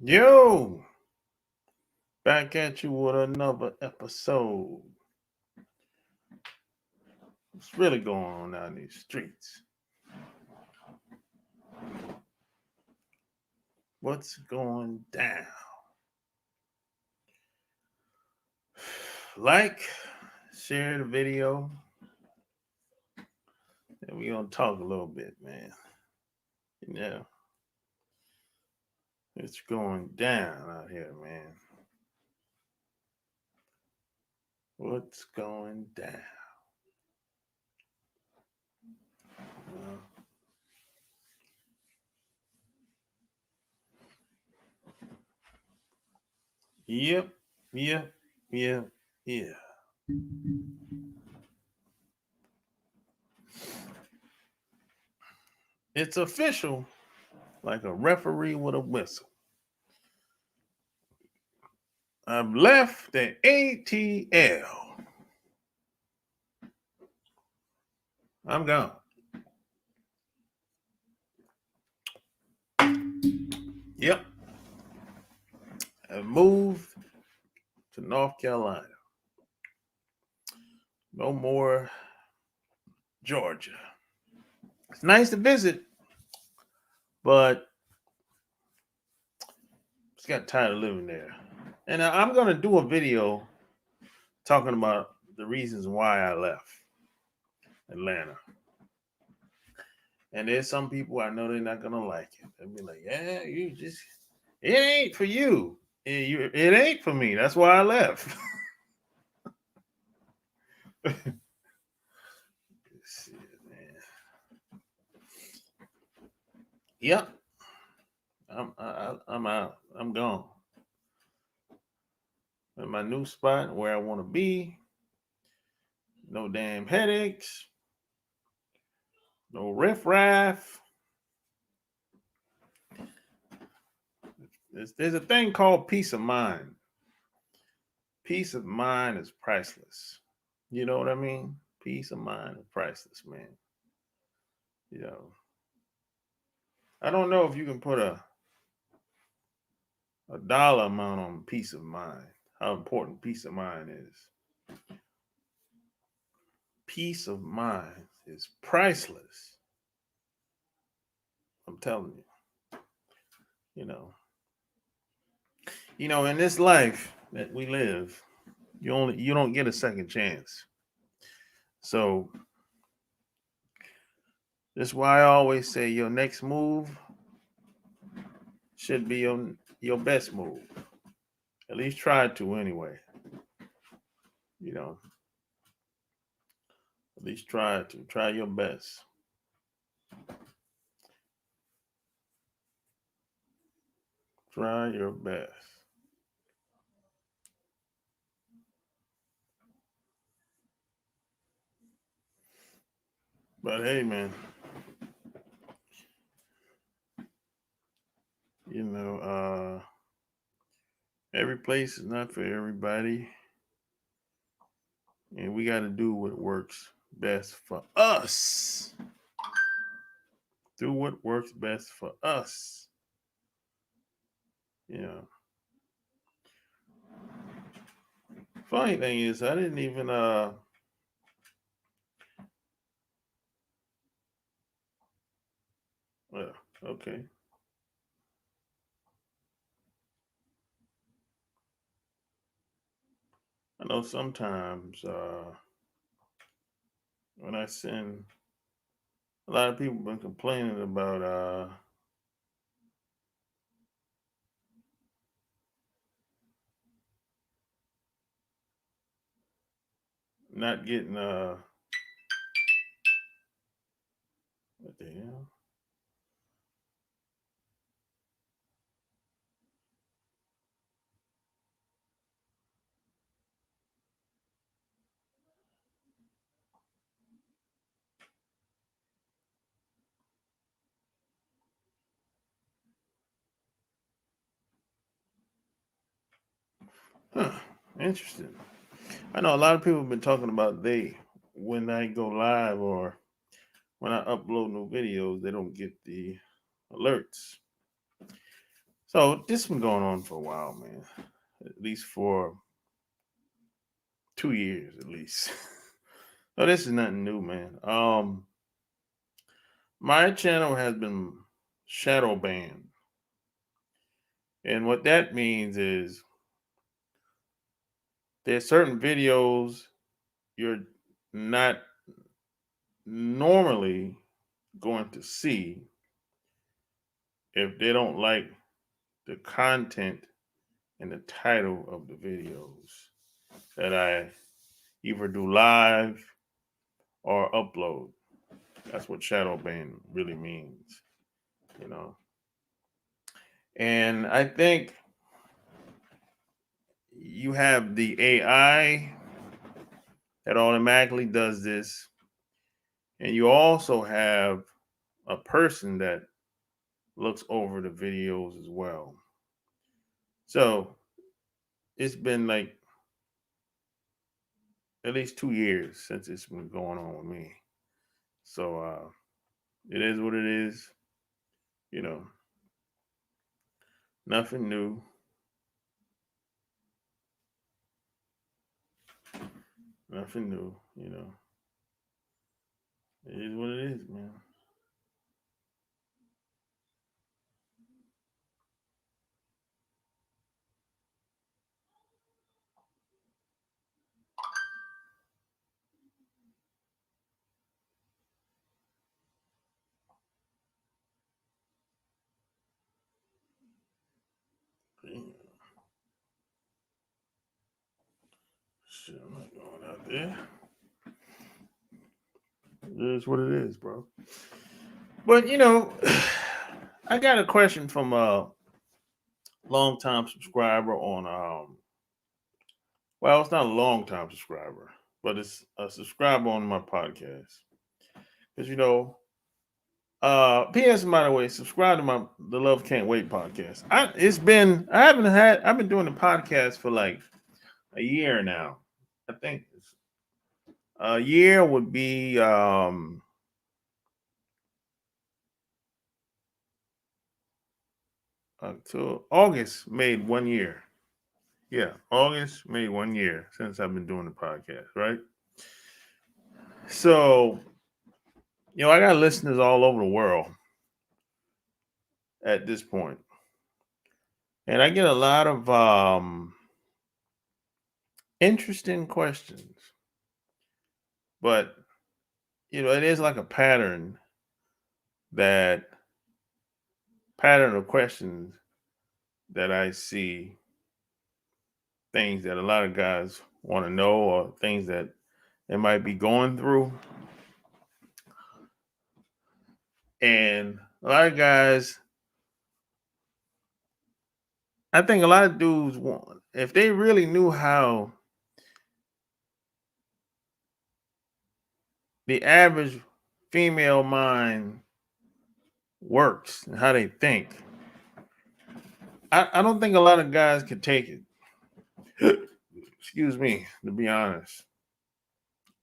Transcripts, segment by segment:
Yo, back at you with another episode. What's really going on out in these streets? What's going down? Like, share the video, and we're going to talk a little bit, man. Yeah, it's going down out here, man. What's going down? Uh, yep, yep, yep, yeah. It's official, like a referee with a whistle. I've left the ATL. I'm gone. Yep. I've moved to North Carolina. No more Georgia. It's nice to visit, but just got tired of living there. And I'm going to do a video talking about the reasons why I left Atlanta. And there's some people I know they're not going to like it. They'll be like, yeah, it ain't for you. It ain't for me. That's why I left. Shit, man. Yep. I'm out. I'm gone. In my new spot where I want to be. No damn headaches. No riffraff. There's a thing called peace of mind. Peace of mind is priceless. You know what I mean? Peace of mind is priceless, man. You know, I don't know if you can put a dollar amount on peace of mind, how important peace of mind is. Peace of mind is priceless. I'm telling you. You know. In this life that we live, you don't get a second chance. So that's why I always say your next move should be your best move. At least try to anyway. You know, at least try to. Try your best. Try your best. But hey, man, you know, every place is not for everybody. And we got to do what works best for us. Do what works best for us. You know. Funny thing is, I didn't even well, okay. I know sometimes when I send, a lot of people been complaining about not getting what the hell? Huh, interesting. I know a lot of people have been talking about when I go live or when I upload new videos, they don't get the alerts. So this has been going on for a while, man. At least for 2 years, at least. So this is nothing new, man. My channel has been shadow banned, and what that means is there's certain videos you're not normally going to see if they don't like the content and the title of the videos that I either do live or upload. That's what shadow ban really means, you know. And I think you have the AI that automatically does this, and you also have a person that looks over the videos as well. So it's been like at least 2 years since it's been going on with me. So it is what it is, you know, nothing new. Nothing new, you know. It is what it is, man. Damn. Shit, I'm not going out there. It is what it is, bro. But you know, I got a question from a long-time subscriber on well, it's not a long-time subscriber, but it's a subscriber on my podcast. Because you know, PS by the way, subscribe to my the Love Can't Wait podcast. I've been doing the podcast for like a year now. I think a year would be until August made 1 year. Yeah, August made 1 year since I've been doing the podcast, right? So, you know, I got listeners all over the world at this point. And I get a lot of interesting questions. But, you know, it is like a that pattern of questions that I see, things that a lot of guys want to know or things that they might be going through. And a lot of guys, I think a lot of dudes want, if they really knew how the average female mind works and how they think, I don't think a lot of guys could take it. Excuse me, to be honest.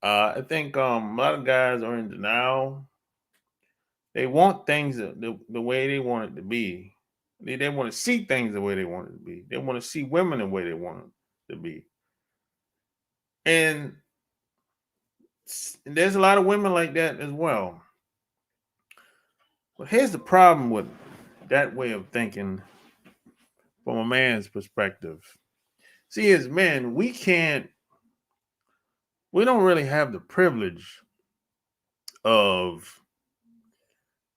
I think a lot of guys are in denial. They want things the way they want it to be. They want to see things the way they want it to be. They want to see women the way they want it to be. And there's a lot of women like that as well. But here's the problem with that way of thinking from a man's perspective. See, as men, we don't really have the privilege of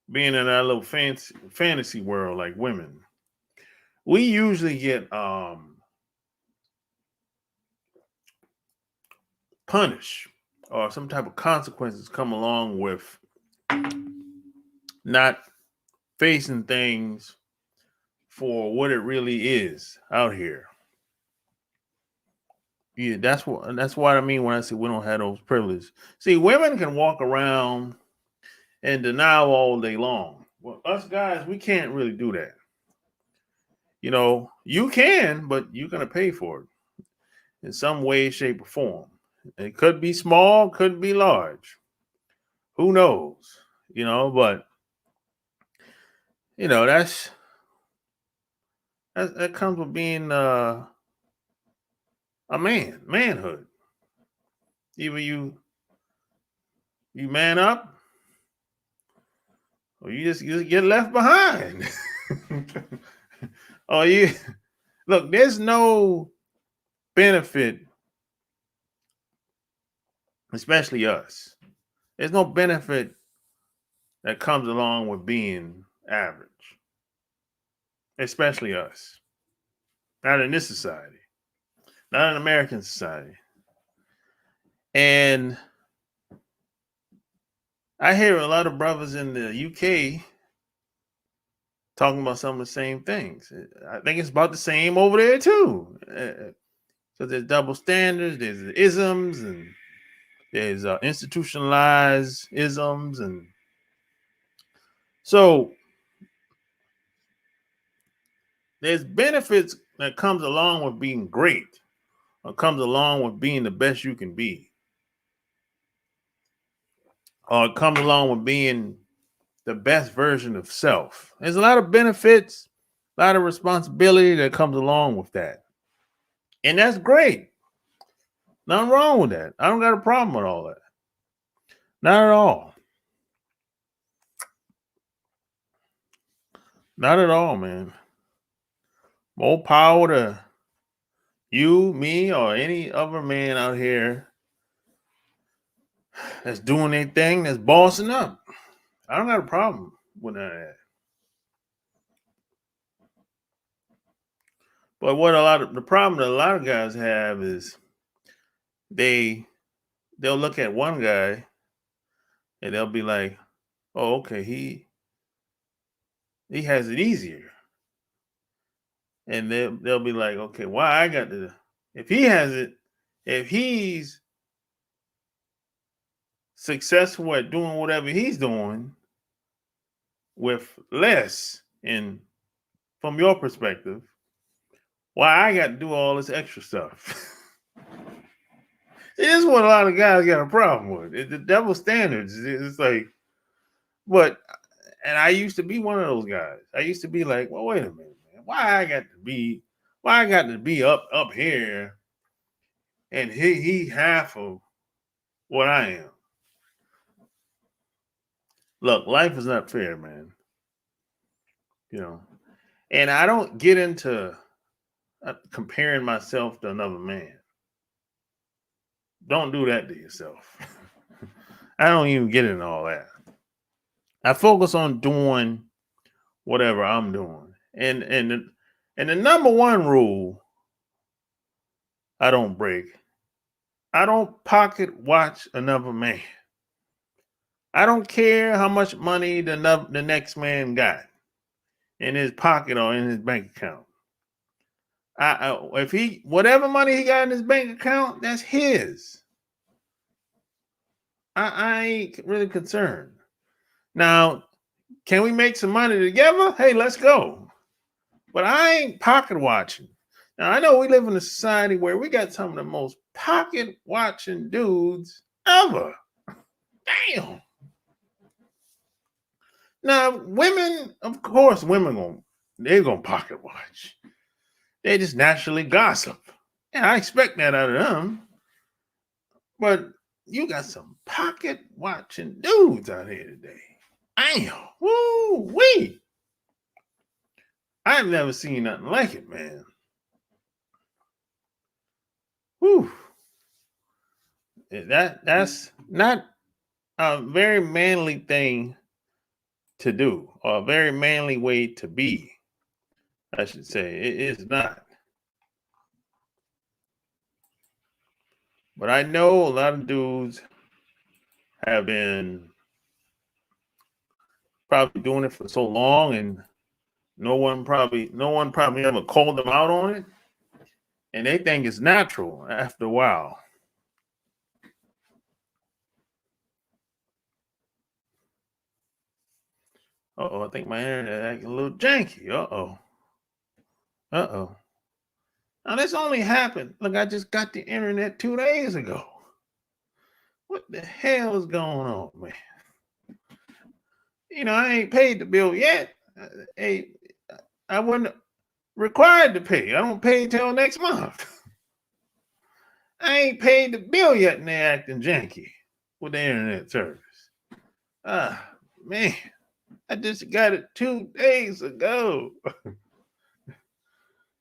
being in our little fantasy world like women. We usually get punished or some type of consequences come along with not facing things for what it really is out here. Yeah, that's what I mean when I say we don't have those privileges. See, women can walk around and denial all day long. Well, us guys, we can't really do that. You know, you can, but you're gonna pay for it in some way, shape, or form. It could be small, could be large. Who knows? You know, but you know, That comes with being a manhood. Either you man up, or you just get left behind. Or you look. There's no benefit, especially us. There's no benefit that comes along with being average, especially us. Not in this society, not in American society. And I hear a lot of brothers in the UK talking about some of the same things. I think it's about the same over there too. So there's double standards, there's isms, and there's institutionalized isms, and so there's benefits that comes along with being great, or comes along with being the best you can be, or it comes along with being the best version of self. There's a lot of benefits, a lot of responsibility that comes along with that. And that's great. Nothing wrong with that. I don't got a problem with all that. Not at all. Not at all, man. More power to you, me, or any other man out here that's doing their thing, that's bossing up. I don't got a problem with that. But the problem that a lot of guys have is they'll look at one guy and they'll be like, "Oh, okay, he has it easier," and they'll be like, "Okay, why I got to? If he has it, if he's successful at doing whatever he's doing with less, and from your perspective, why I got to do all this extra stuff?" It is what a lot of guys got a problem with. The double standards. It's like, but, and I used to be one of those guys. I used to be like, well, wait a minute, man. Why I got to be up here, and he half of what I am. Look, life is not fair, man. You know, and I don't get into comparing myself to another man. Don't do that to yourself. I don't even get into all that. I focus on doing whatever I'm doing. And the number one rule I don't break, I don't pocket watch another man. I don't care how much money the next man got in his pocket or in his bank account. If whatever money he got in his bank account, that's his. I ain't really concerned. Now, can we make some money together? Hey, let's go. But I ain't pocket watching. Now, I know we live in a society where we got some of the most pocket watching dudes ever. Damn. Now, women, of course, they're gonna pocket watch. They just naturally gossip. And I expect that out of them. But you got some pocket watching dudes out here today. Damn. Woo wee. I've never seen nothing like it, man. Whew. That's not a very manly thing to do, or a very manly way to be, I should say. It is not. But I know a lot of dudes have been probably doing it for so long, and no one probably ever called them out on it, and they think it's natural after a while. I think my internet acting a little janky. Uh-oh. Now this only happened. Look, I just got the internet 2 days ago. What the hell is going on, man? I ain't paid the bill yet. Hey, I wouldn't. required to pay. I don't pay till next month. I ain't paid the bill yet and they're acting janky with the internet service. Man, I just got it 2 days ago.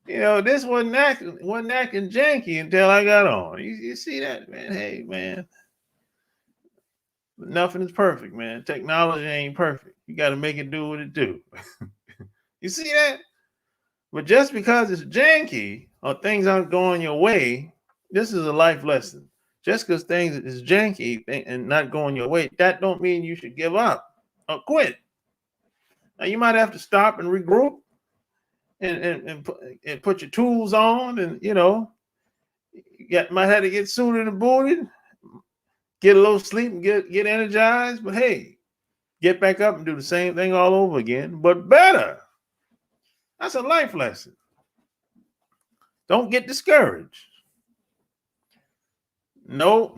This wasn't acting janky until I got on. You see that, man? Hey, man. Nothing is perfect, man. Technology ain't perfect. You got to make it do what it do. You see that? But just because it's janky or things aren't going your way, this is a life lesson. Just because things is janky and not going your way, that don't mean you should give up or quit. Now you might have to stop and regroup and put your tools on, and you might have to get suited and booted, get a little sleep and get energized. But hey, get back up and do the same thing all over again, but better. That's a life lesson. Don't get discouraged. No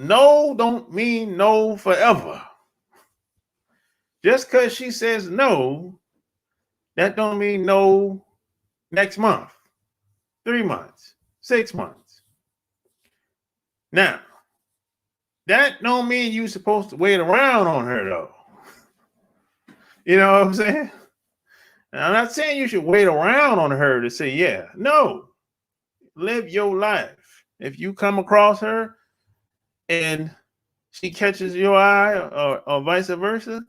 don't mean no forever. Just because she says no, that don't mean no next month, 3 months, 6 months. Now, that don't mean you're supposed to wait around on her, though. You know what I'm saying? Now, I'm not saying you should wait around on her to say, yeah. No. Live your life. If you come across her and she catches your eye or vice versa,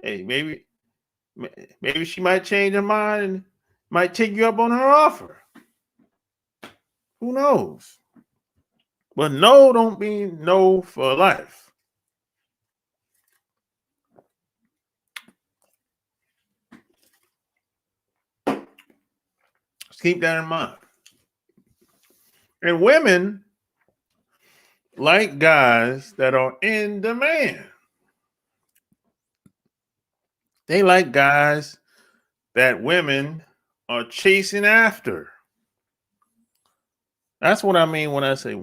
hey, maybe she might change her mind and might take you up on her offer. Who knows? But no don't mean no for life. Just keep that in mind. And women like guys that are in demand. They like guys that women are chasing after. That's what I mean when I say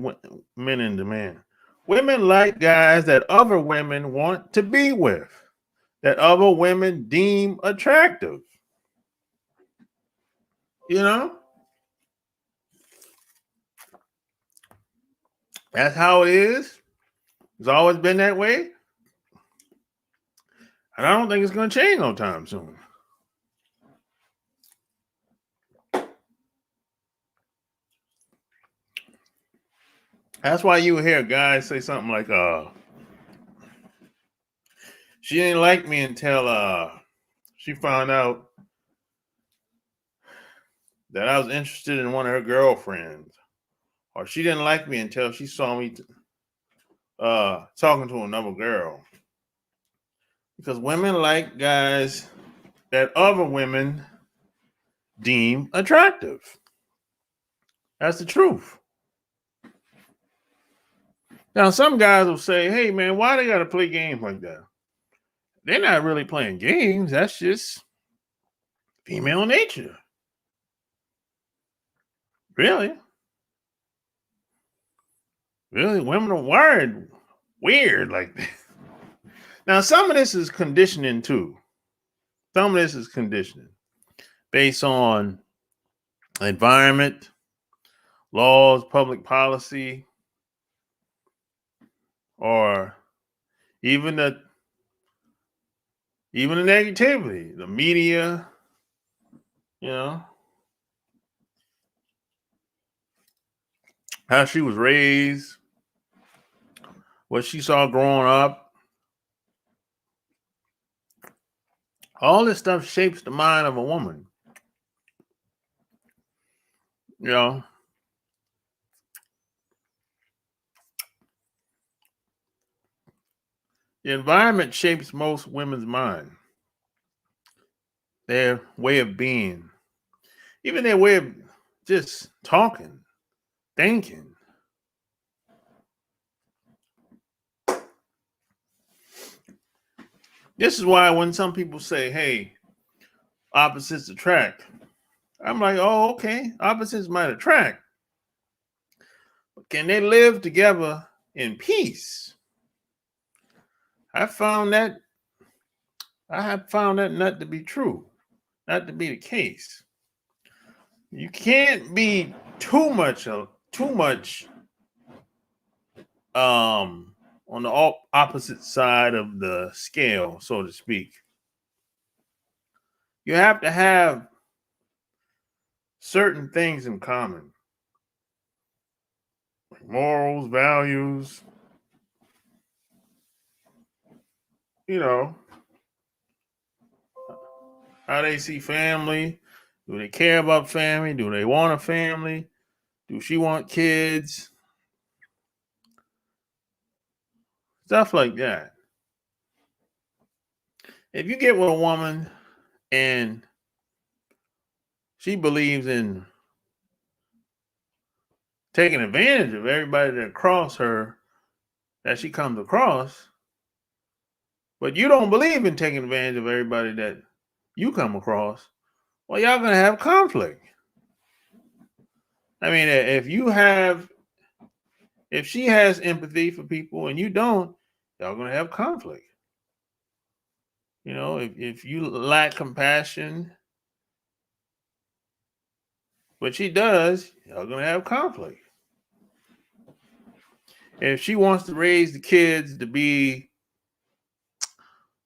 men in demand. Women like guys that other women want to be with, that other women deem attractive. That's how it is. It's always been that way. And I don't think it's going to change no time soon. That's why you hear guys say something like, she didn't like me until she found out that I was interested in one of her girlfriends. Or she didn't like me until she saw me talking to another girl. Because women like guys that other women deem attractive. That's the truth. Now, some guys will say, hey, man, why they got to play games like that? They're not really playing games. That's just female nature. Really? Really? Women are wired weird like that. Now, some of this is conditioning too. Some of this is conditioning based on environment, laws, public policy, or even the negativity, the media, how she was raised, what she saw growing up. All this stuff shapes the mind of a woman. The environment shapes most women's mind. Their way of being, even their way of just talking, thinking. This is why when some people say, hey, opposites attract, I'm like, oh, okay, opposites might attract. But can they live together in peace? I have found that not to be true, not to be the case. You can't be too much on the opposite side of the scale, so to speak. You have to have certain things in common. Morals, values, you know, how they see family. Do they care about family? Do they want a family? Do she want kids? Stuff like that. If you get with a woman and she believes in taking advantage of everybody that cross her that she comes across, but you don't believe in taking advantage of everybody that you come across, well, y'all gonna have conflict. I mean, if she has empathy for people and you don't, y'all gonna have conflict. You know, if you lack compassion, but she does, y'all gonna have conflict. If she wants to raise the kids to be,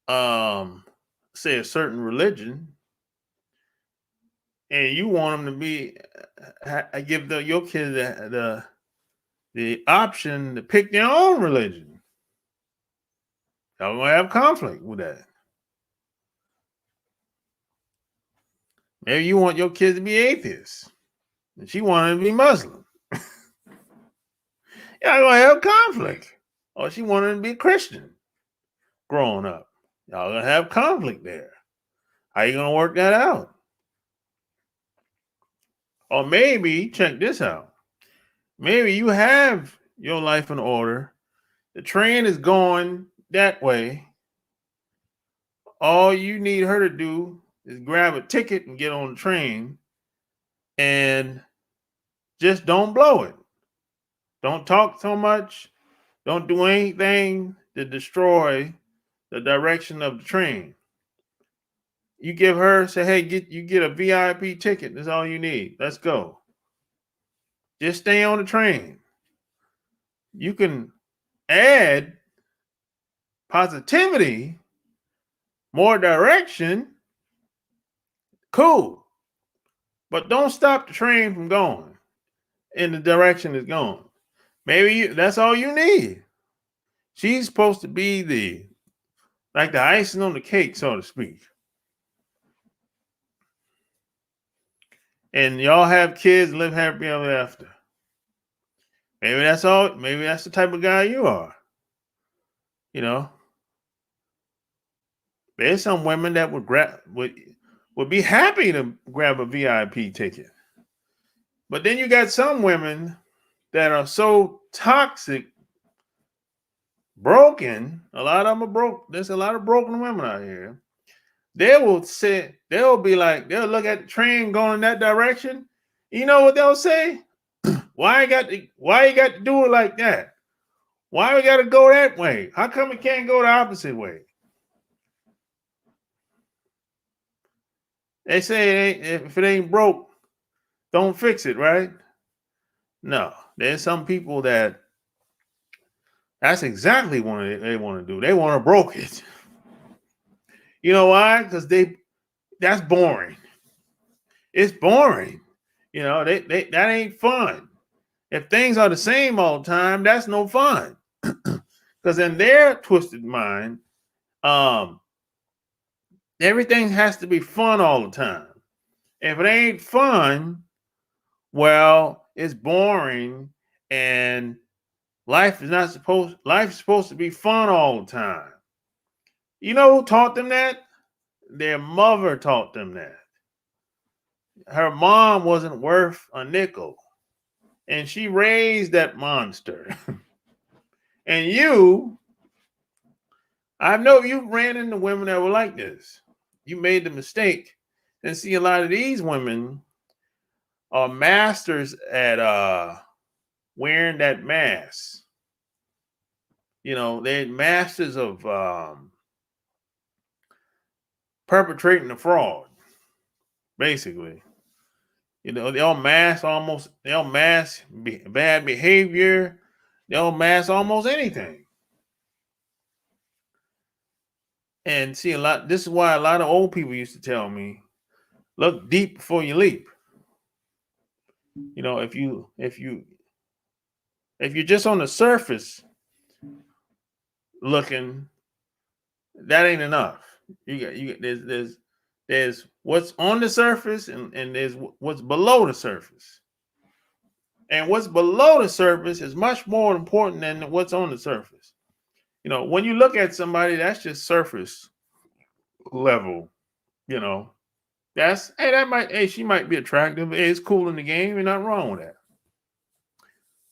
say, a certain religion, and you want them to be, give your kids the option to pick their own religion, y'all gonna have conflict with that. Maybe you want your kids to be atheists, and she wanted to be Muslim. Y'all gonna have conflict. Or she wanted to be Christian growing up. Y'all gonna have conflict there. How you gonna work that out? Or maybe, check this out. Maybe you have your life in order. The train is going that way. All you need her to do is grab a ticket and get on the train, and just don't blow it. Don't talk so much. Don't do anything to destroy the direction of the train. You give her, say, hey, you get a VIP ticket. That's all you need. Let's go. Just stay on the train. You can add positivity, more direction. Cool. But don't stop the train from going in the direction it's going. Maybe that's all you need. She's supposed to be the icing on the cake, so to speak. And y'all have kids, live happy ever after. Maybe that's all. Maybe that's the type of guy you are. You know, there's some women that would be happy to grab a VIP ticket. But then you got some women that are so toxic, broken. A lot of them are broke. There's a lot of broken women out here. They'll look at the train going in that direction. You know what they'll say? Why you got to do it like that? Why we got to go that way? How come it can't go the opposite way? They say if it ain't broke, don't fix it, right? No, there's some people that's exactly what they want to do. They want to broke it. You know why? Because that's boring. It's boring. You know, that ain't fun. If things are the same all the time, that's no fun. Because in their twisted mind, everything has to be fun all the time. If it ain't fun, well, it's boring, and life's supposed to be fun all the time. You know who taught them that? Their mother taught them that. Her mom wasn't worth a nickel, and she raised that monster. And I know you ran into women that were like this. You made the mistake. And see, a lot of these women are masters at wearing that mask. You know, they're masters of perpetrating the fraud, basically. You know, they'll mask bad behavior. They'll mask almost anything. And see this is why a lot of old people used to tell me, look deep before you leap. You know, if you're just on the surface looking, that ain't enough. There's what's on the surface and there's what's below the surface. And what's below the surface is much more important than what's on the surface. You know, when you look at somebody, that's just surface level, you know. She might be attractive. Hey, it's cool in the game. You're not wrong with that.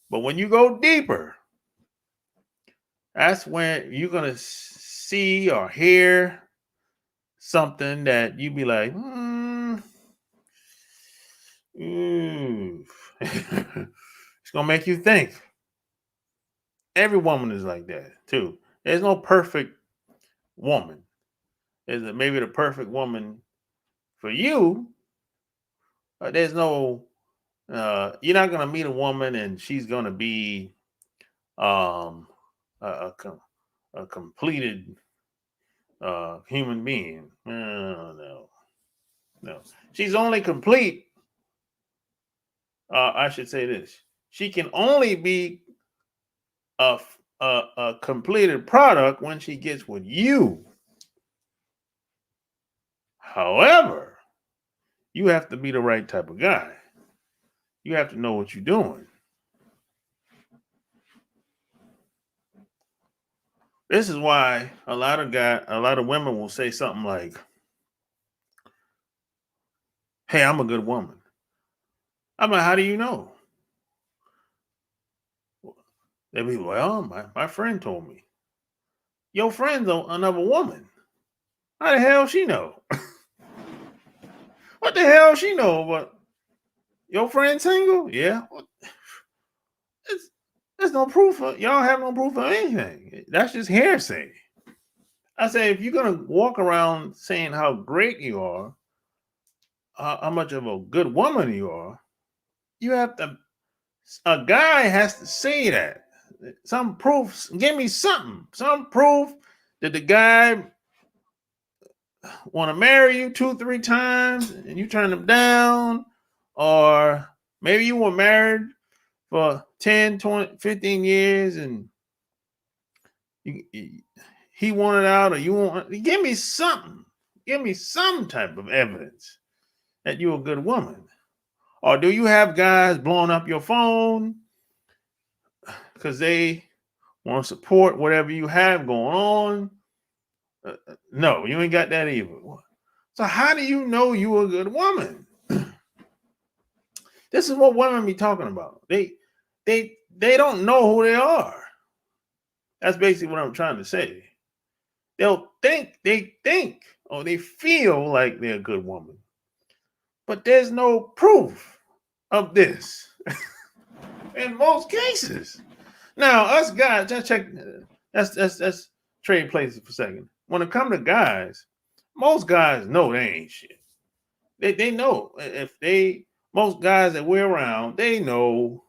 But when you go deeper, that's when you're gonna see or hear something that you be like, it's gonna make you think. Every woman is like that too. There's no perfect woman. Maybe the perfect woman for you, but there's no. You're not gonna meet a woman and she's gonna be um, a completed human being. No. She's only complete. I should say this: she can only be a completed product when she gets with you. However, you have to be the right type of guy. You have to know what you're doing. This is why a lot of women will say something like, "Hey, I'm a good woman." I'm like, "How do you know?" They'll be, "Well, my friend told me." Your friend's another woman. How the hell she know? What the hell she know? But your friend single? Yeah. There's no proof. Y'all have no proof of anything. That's just hearsay. I say, if you're gonna walk around saying how great you are, how much of a good woman you are, you have to. A guy has to say that. Some proof. Give me something. Some proof that the guy want to marry you 2-3 times and you turn them down, or maybe you were married for 10, 20, 15 years and he wanted out, or you want. Give me something. Give me some type of evidence that you're a good woman. Or do you have guys blowing up your phone because they want to support whatever you have going on? No, you ain't got that either. So how do you know you a good woman? This is what women be talking about. They don't know who they are. That's basically what I'm trying to say. They think, or they feel like they're a good woman, but there's no proof of this in most cases. Now, us guys, just check. Let's trade places for a second. When it comes to guys, most guys know they ain't shit. They know if they most guys that we're around, they know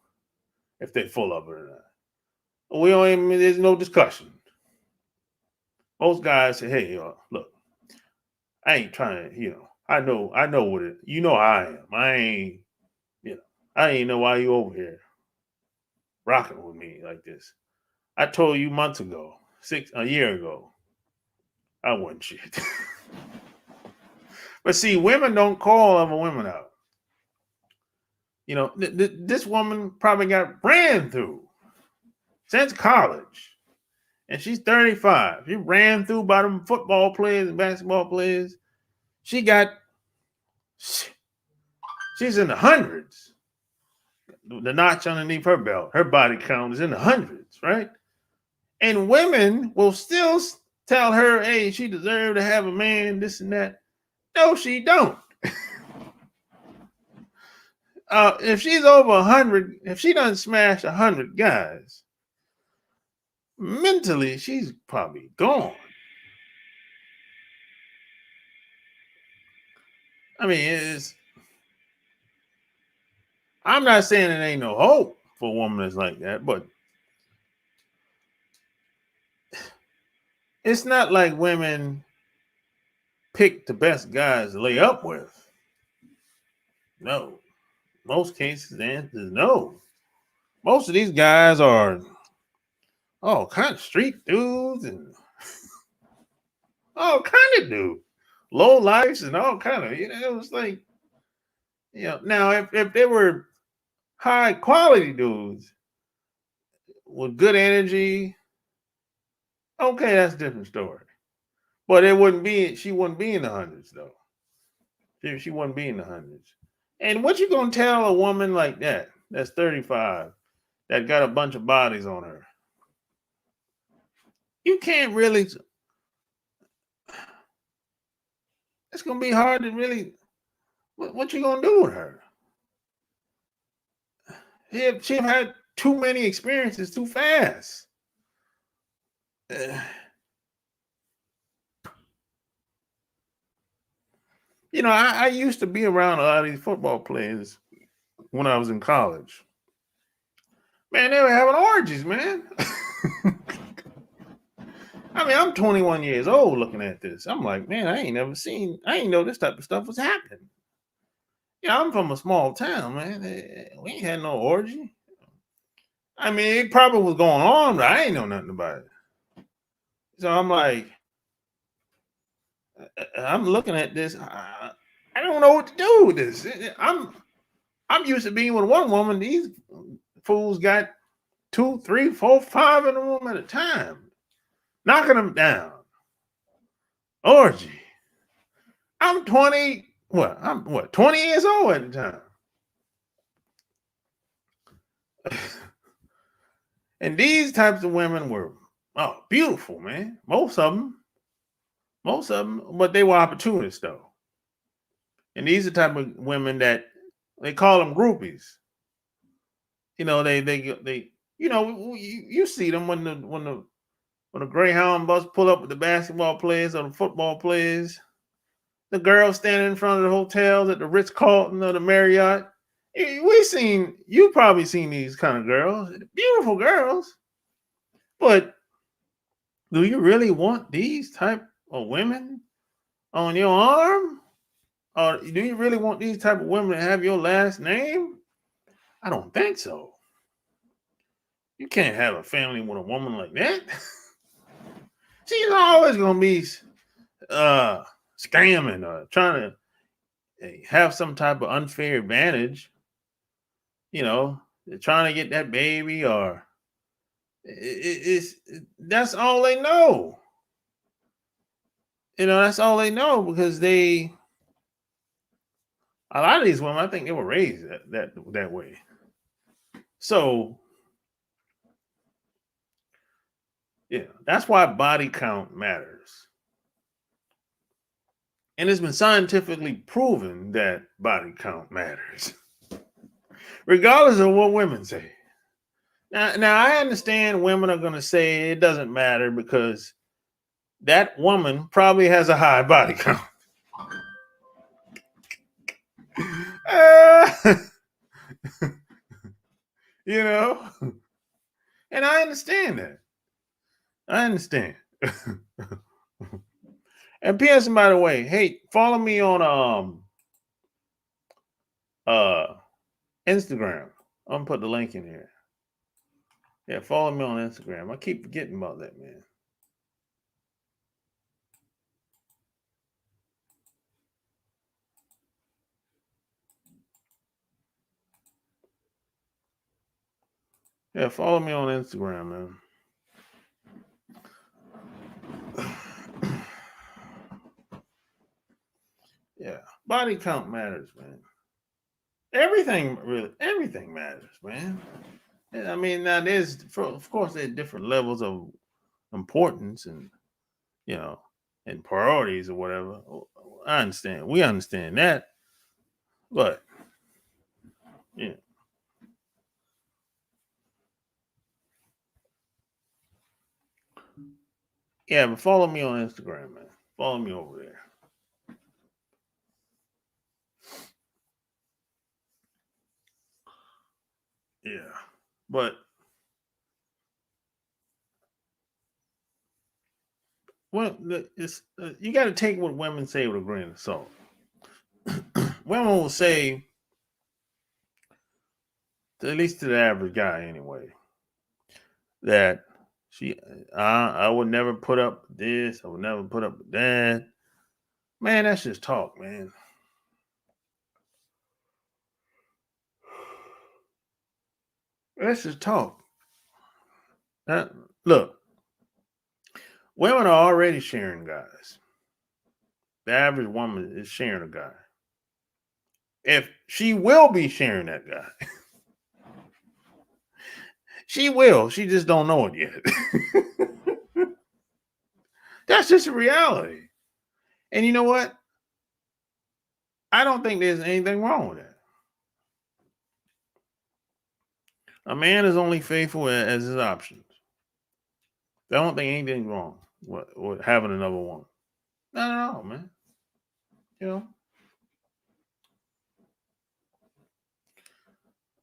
if they're full of it or not. We don't even. There's no discussion. Most guys say, "Hey, look, I ain't trying to. I know what it. You know how I am. I ain't. I ain't know why you over here rocking with me like this. I told you months ago, a year ago, I wasn't shit." But see, women don't call other women out. This woman probably got ran through since college, and she's 35. She ran through by them football players and basketball players. She's in the hundreds. The notch underneath her belt, her body count is in the hundreds, right? And women will still tell her, "Hey, she deserved to have a man, this and that." No, she don't. If she's over 100, if she doesn't smash 100 guys, mentally she's probably gone. I mean, I'm not saying there ain't no hope for a woman that's like that, but it's not like women pick the best guys to lay up with. No. Most cases, the answer is no. Most of these guys are all kind of street dudes and all kind of dudes. Low lives and all kind of, it was like, now if they were high quality dudes with good energy, okay, that's a different story. But she wouldn't be in the hundreds though. She wouldn't be in the hundreds. And what you gonna tell a woman like that, that's 35, that got a bunch of bodies on her? You can't really, it's gonna be hard to really, what you gonna do with her? She've had too many experiences too fast. I used to be around a lot of these football players when I was in college. Man, they were having orgies, man. I mean, I'm 21 years old looking at this. I'm like, man, I ain't know this type of stuff was happening. I'm from a small town, man. We ain't had no orgy. I mean, it probably was going on, but I ain't know nothing about it. So I'm like, I'm looking at this. I don't know what to do with this. I'm used to being with one woman. These fools got 2, 3, 4, 5 in the room at a time, knocking them down. Orgy. I'm 20. I'm 20 years old at the time. And these types of women were beautiful, man. Most of them, but they were opportunists though. And these are the type of women that they call them groupies. They you see them when the Greyhound bus pull up with the basketball players or the football players. The girls standing in front of the hotels at the Ritz-Carlton or the Marriott. You probably seen these kind of girls, beautiful girls. But do you really want these type of women on your arm? Or do you really want these type of women to have your last name? I don't think so. You can't have a family with a woman like that. She's always gonna be scamming or trying to have some type of unfair advantage. They're trying to get that baby, or that's all they know. That's all they know, because a lot of these women, I think they were raised that way. So that's why body count matters. And it's been scientifically proven that body count matters, regardless of what women say. Now I understand women are going to say it doesn't matter because that woman probably has a high body count. And I understand that. I understand. And P.S. by the way, hey, follow me on Instagram. I'm gonna put the link in here. Yeah, follow me on Instagram. I keep forgetting about that, man. Yeah, follow me on Instagram, man. Yeah, body count matters, man. Everything matters, man. I mean, now of course, there's different levels of importance and and priorities or whatever. I understand. We understand that, but but follow me on Instagram, man. Follow me over there. Yeah, but it's you got to take what women say with a grain of salt. Women will say, at least to the average guy anyway, that she, I would never put up with this. I would never put up with that. Man, that's just talk, man. That's just talk. Uh, Look, women are already sharing guys. The average woman is sharing a guy. If she will be sharing that guy, she will. She just don't know it yet. That's just a reality. And you know what? I don't think there's anything wrong with that. A man is only faithful as his options. I don't think anything's wrong with having another woman. Not at all, man. You know,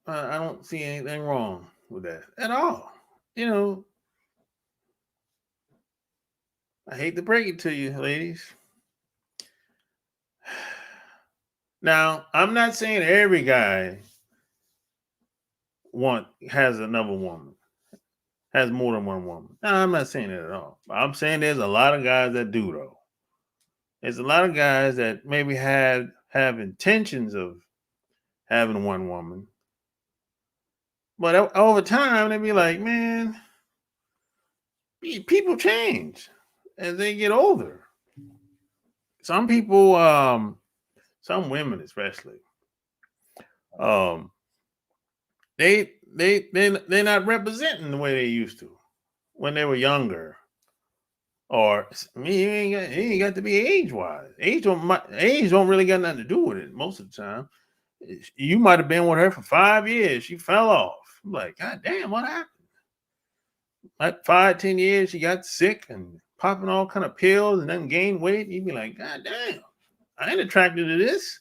I don't see anything wrong with that at all. You know, I hate to break it to you, ladies. Now, I'm not saying every guy has another woman, has more than one woman. No, I'm not saying that at all. I'm saying there's a lot of guys that do though. There's a lot of guys that maybe have intentions of having one woman, but over time they be like, man, people change as they get older. Some people, some women especially, um, they're not representing the way they used to when they were younger. Or you ain't got to be age wise. Age don't really got nothing to do with it most of the time. You might have been with her for 5 years. She fell off. I'm like, God damn, what happened? Like 5, 10 years, she got sick and popping all kind of pills and then gained weight. You'd be like, God damn, I ain't attracted to this.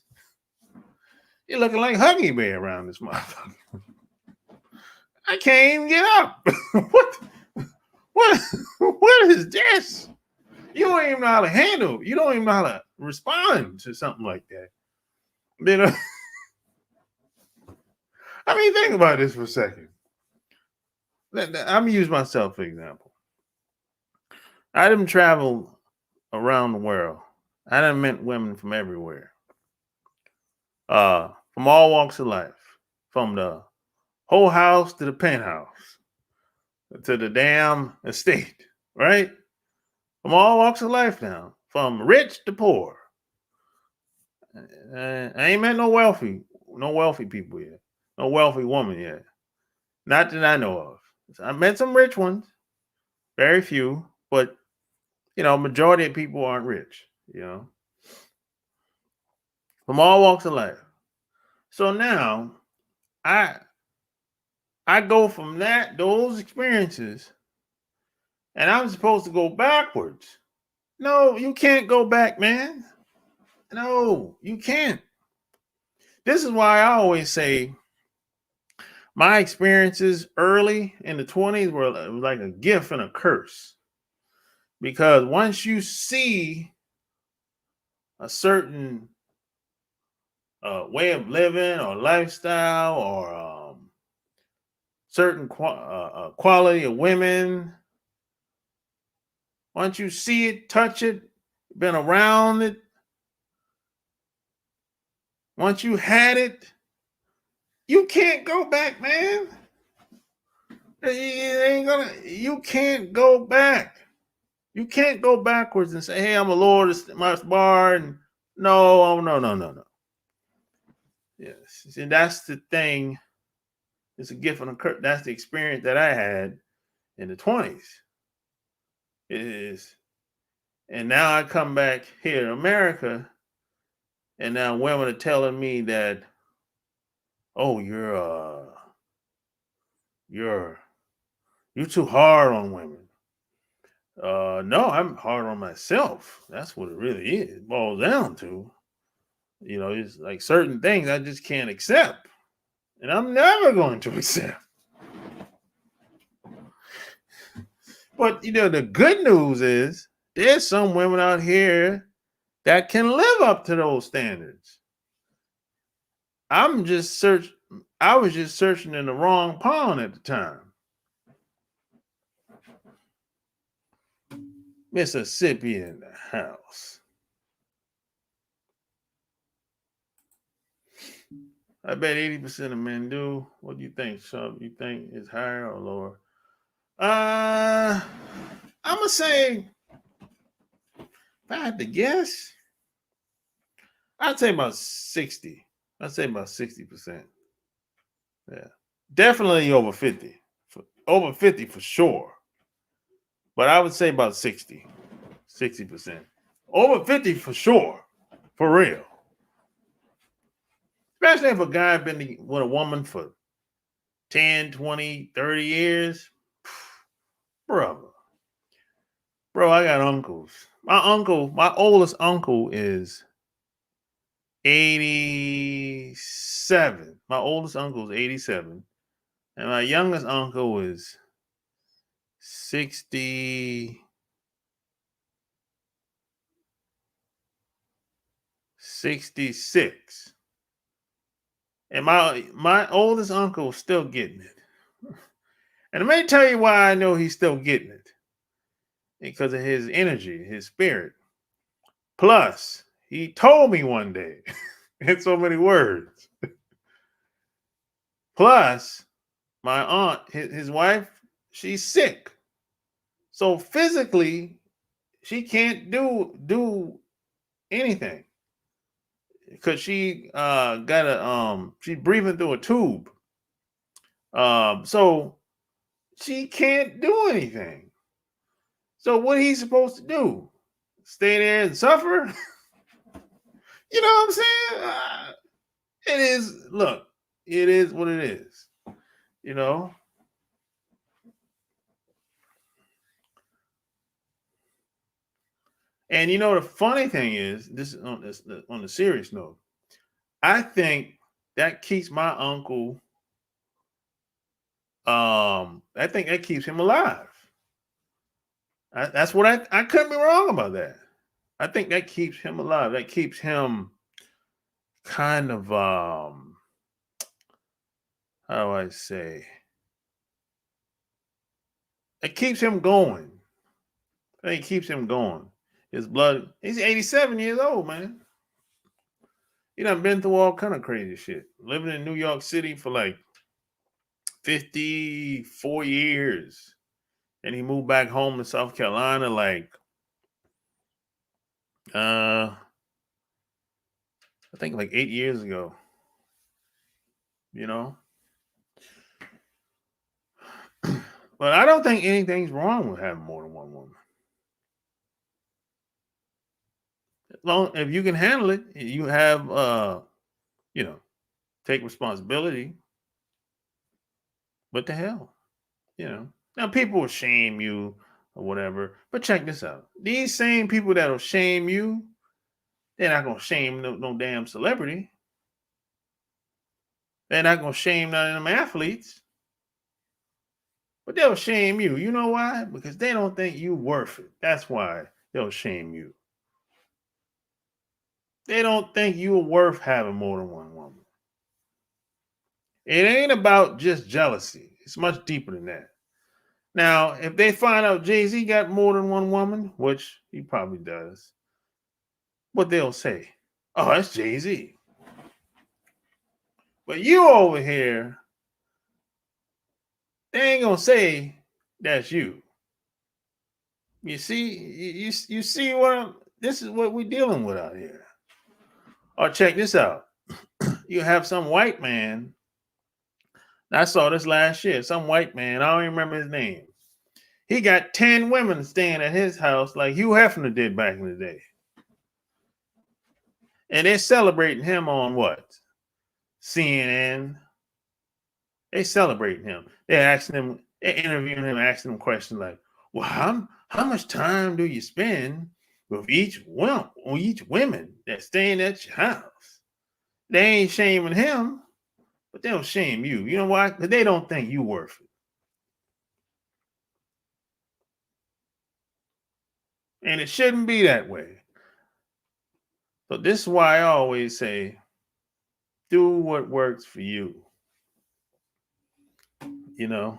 You're looking like Huggy Bear around this motherfucker. I can't even get up. what what is this? You don't even know how to handle. You don't even know how to respond to something like that. You know, I mean, think about this for a second. I'm gonna use myself for example. I didn't travel around the world. I done met women from everywhere, from all walks of life, from the whole house to the penthouse to the damn estate, right? From all walks of life now, from rich to poor. I ain't met no wealthy people yet, no wealthy woman yet. Not that I know of. I met some rich ones, very few, but majority of people aren't rich. From all walks of life. So now, I I go from those experiences, and I'm supposed to go backwards. No, you can't go back, man. No, you can't. This is why I always say my experiences early in the 20s were like a gift and a curse. Because once you see a certain way of living or lifestyle or certain quality of women, once you see it, touch it, been around it, once you had it, you can't go back, man. You can't go back. You can't go backwards and say, hey, I'm a Lord of my bar. And no, no. Yes. See, that's the thing. It's a gift and a curse. That's the experience that I had in the 20s. It is. And now I come back here in America, and now women are telling me that, oh, you're too hard on women. No, I'm hard on myself. That's what it really is. It boils down to. It's like certain things I just can't accept. And I'm never going to accept. But, the good news is there's some women out here that can live up to those standards. I was just searching in the wrong pond at the time. Mississippi in the house. I bet 80% of men do. What do you think, Sharp? You think it's higher or lower? I'm gonna say, if I had to guess, I'd say about 60. I'd say about 60%. Yeah, definitely over 50. Over 50 for sure. But I would say about 60%. Over 50 for sure. For real. Especially if a guy been with a woman for 10, 20, 30 years. Bro, I got uncles. My oldest uncle is 87. My oldest uncle is 87. And my youngest uncle is 66. And my oldest uncle is still getting it. And let me tell you why I know he's still getting it. Because of his energy, his spirit. Plus, he told me one day, in so many words. Plus, my aunt, his wife, she's sick. So physically, she can't do anything. Because she she's breathing through a tube. So she can't do anything. So what he's supposed to do? Stay there and suffer? You know what I'm saying? It is what it is. And the funny thing is, this is on the serious note, I think that keeps my uncle, I think that keeps him alive. That's what I couldn't be wrong about that. I think that keeps him alive. That keeps him kind of, how do I say? It keeps him going. I think it keeps him going. His blood, he's 87 years old, man. He done been through all kind of crazy shit. Living in New York City for like 54 years. And he moved back home to South Carolina like, I think like 8 years ago. But I don't think anything's wrong with having more than one woman. If you can handle it, you have, take responsibility. What the hell? Now people will shame you or whatever, but check this out. These same people that'll shame you, they're not going to shame no damn celebrity. They're not going to shame none of them athletes. But they'll shame you. You know why? Because they don't think you worth it. That's why they'll shame you. They don't think you're worth having more than one woman. It ain't about just jealousy. It's much deeper than that. Now, if they find out Jay-Z got more than one woman, which he probably does, what they'll say, oh, that's Jay-Z. But you over here, they ain't gonna say that's you. You see, you see this is what we're dealing with out here. Or check this out. You have some white man. I saw this last year. Some white man, I don't even remember his name. He got 10 women staying at his house like Hugh Hefner did back in the day. And they're celebrating him on what? CNN. They celebrating him. They're interviewing him, asking him questions like, well, how much time do you spend with each woman that's staying at your house? They ain't shaming him. but they'll shame you. You know why? Because they don't think you're worth it. And it shouldn't be that way. So this is why I always say, do what works for you. You know,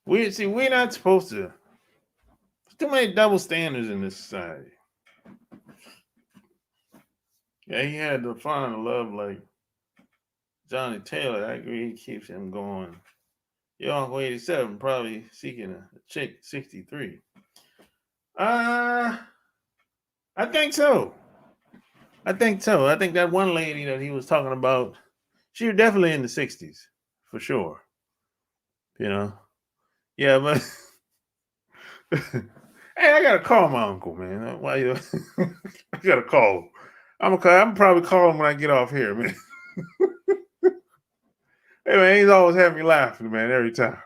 we're not supposed to. There's too many double standards in this society. Yeah, he had to find a love like Johnny Taylor. I agree, he keeps him going. Your Uncle 87 probably seeking a chick 63. I think so. I think so. I think that one lady that he was talking about, she was definitely in the 60s, for sure. You know? Yeah, but hey, I gotta call my uncle, man. Why you I gotta call him. I'm probably call him when I get off here, man. Hey man, he's always having me laughing, man, every time.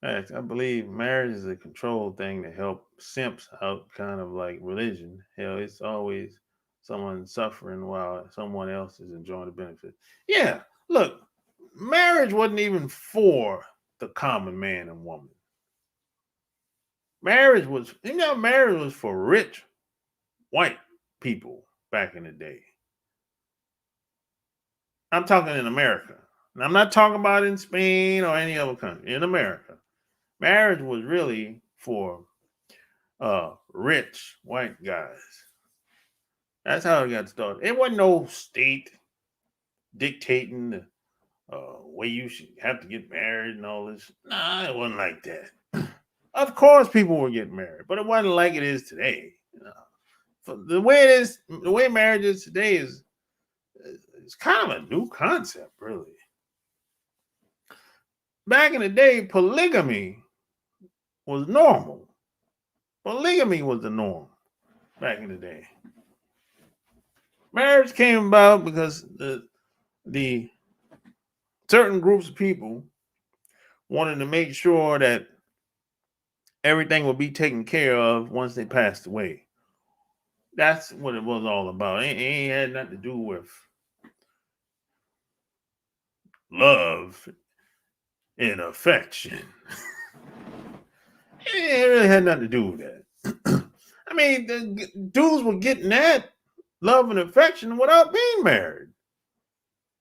I believe marriage is a controlled thing to help simps out, kind of like religion. Hell, it's always someone suffering while someone else is enjoying the benefit. Yeah, look, marriage wasn't even for the common man and woman. Marriage was for rich white people back in the day. I'm talking in America. And I'm not talking about in Spain or any other country. In America, marriage was really for rich white guys. That's how it got started. It wasn't no state dictating the way you should have to get married and all this. Nah, it wasn't like that. Of course, people were getting married, but it wasn't like it is today. The way it is, the way marriage is today is it's kind of a new concept, really. Back in the day, polygamy was normal. Polygamy was the norm back in the day. Marriage came about because the certain groups of people wanted to make sure that everything would be taken care of once they passed away. That's what it was all about. It ain't had nothing to do with love and affection. It really had nothing to do with that. I mean, the dudes were getting that love and affection without being married.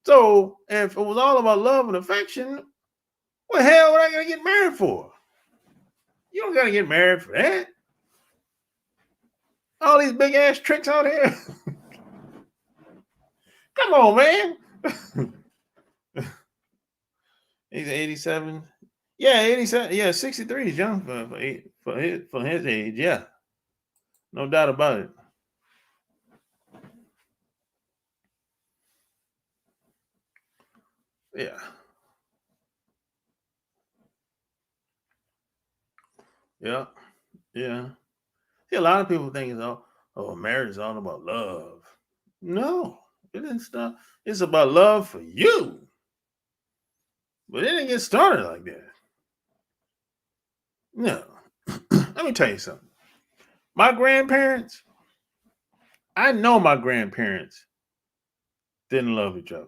So if it was all about love and affection, what the hell would I gotta get married for? You don't gotta get married for that. All these big ass tricks out here. Come on, man. He's 87. Yeah, 87. Yeah, 63 is young for his age. Yeah, no doubt about it. Yeah, yeah, yeah. See, a lot of people think it's all, oh, marriage is all about love. No, it didn't start. It's about love for you, but it didn't get started like that. No. Let me tell you something. My grandparents, I know my grandparents didn't love each other.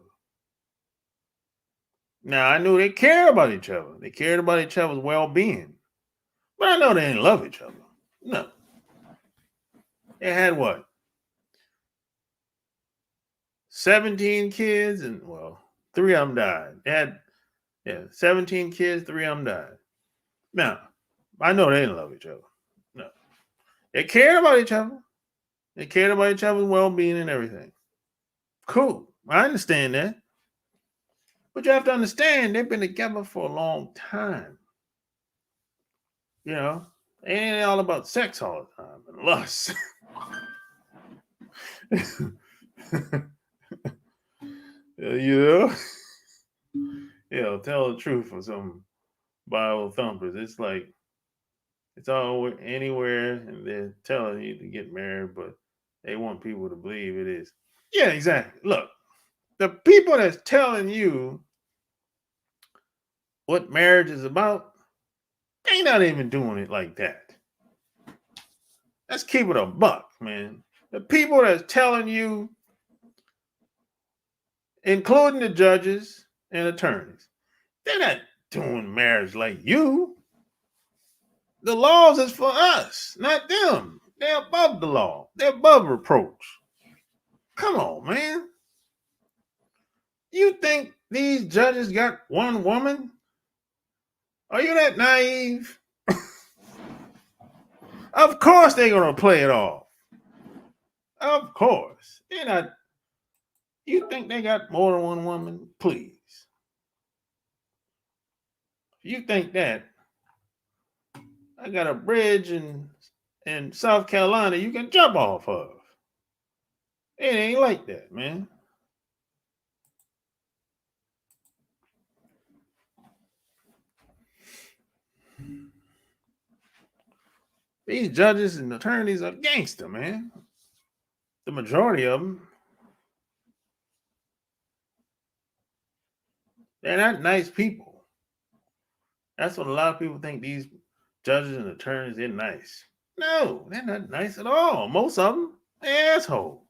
Now I knew they cared about each other. They cared about each other's well-being. But I know they didn't love each other. No. They had what? 17 kids, and well, three of them died. They had 17 kids, three of them died. Now, I know they didn't love each other. No. They cared about each other. They cared about each other's well-being and everything. Cool. I understand that. But you have to understand they've been together for a long time. You know, it ain't all about sex all the time and lust. you tell the truth for some Bible thumpers. It's like it's all anywhere, and they're telling you to get married, but they want people to believe it is. Yeah, exactly. Look, the people that's telling you what marriage is about, They not even doing it like that. Let's keep it a buck, man. The people that's telling you, including the judges and attorneys, they're not doing marriage like you. The laws is for us, not them. They're above the law. They're above reproach. Come on, man. You think these judges got one woman? Are you that naive? Of course they're gonna play it off. Of course. They're not. You think they got more than one woman? Please. If you think that, I got a bridge in South Carolina you can jump off of. It ain't like that, man. These judges and attorneys are gangster, man. The majority of them. They're not nice people. That's what a lot of people think these judges and attorneys, they're nice. No, they're not nice at all. Most of them, they're assholes.